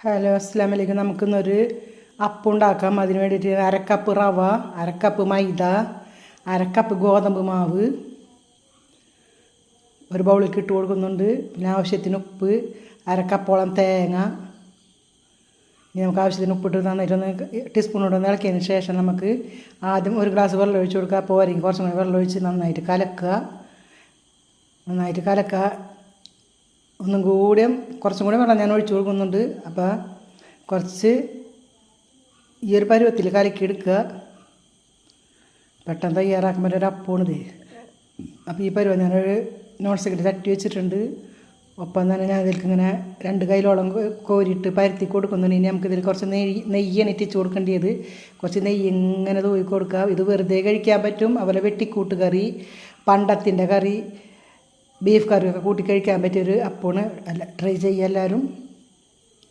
Hello അസ്സലാമു അലൈക്കും. നമുക്കിന്നൊരു അപ്പം ഉണ്ടാക്കാം. അതിന് വേണ്ടിയിട്ട് അരക്കപ്പ് റവ, അരക്കപ്പ് മൈദ, അരക്കപ്പ് ഗോതമ്പ് മാവ് ഒരു ബൗളിലേക്ക് ഇട്ട് കൊടുക്കുന്നുണ്ട്. പിന്നെ ആവശ്യത്തിന് ഉപ്പ്, അരക്കപ്പോളം തേങ്ങ. ഇനി നമുക്ക് ആവശ്യത്തിന് ഉപ്പിട്ട് നന്നായിട്ടൊന്ന് ടീസ്പൂണോടൊന്ന് ഇളക്കിയതിന് ശേഷം നമുക്ക് ആദ്യം ഒരു ഗ്ലാസ് വെള്ളം ഒഴിച്ച് കൊടുക്കുക. പോരെങ്കിൽ കുറച്ചും കൂടി വെള്ളം ഒഴിച്ച് നന്നായിട്ട് കലക്കുക. ഒന്നും കൂടി കുറച്ചും കൂടി വെള്ളം ഞാൻ ഒഴിച്ച് കൊടുക്കുന്നുണ്ട്. അപ്പോൾ കുറച്ച് ഈ ഒരു പരുവത്തിൽ കലക്കി എടുക്കുക. പെട്ടെന്ന് തയ്യാറാക്കാൻ പറ്റിയ ഒരു അപ്പമാണിത്. അപ്പോൾ ഈ പരുവം ഞാനൊരു നോൺ സ്റ്റിക്കിൽ തട്ടി വെച്ചിട്ടുണ്ട്. ഒപ്പം തന്നെ ഞാൻ ഇതിലേക്ക് ഇങ്ങനെ 2 കൈയിലോളം കോരിയിട്ട് പരത്തി കൊടുക്കുന്നുണ്ട്. ഇനി നമുക്കിതിൽ കുറച്ച് നെയ്യാണ് ഇട്ടിച്ച് കൊടുക്കേണ്ടത്. കുറച്ച് നെയ്യ് ഇങ്ങനെ തൂവി കൊടുക്കുക. ഇത് വെറുതെ കഴിക്കാൻ പറ്റും. അതുപോലെ വെട്ടിക്കൂട്ട് കറി, പണ്ടത്തിൻ്റെ കറി, ബീഫ് കറിയൊക്കെ കൂട്ടി കഴിക്കാൻ പറ്റിയൊരു അപ്പമാണ്. ട്രൈ ചെയ്യുക എല്ലാവരും.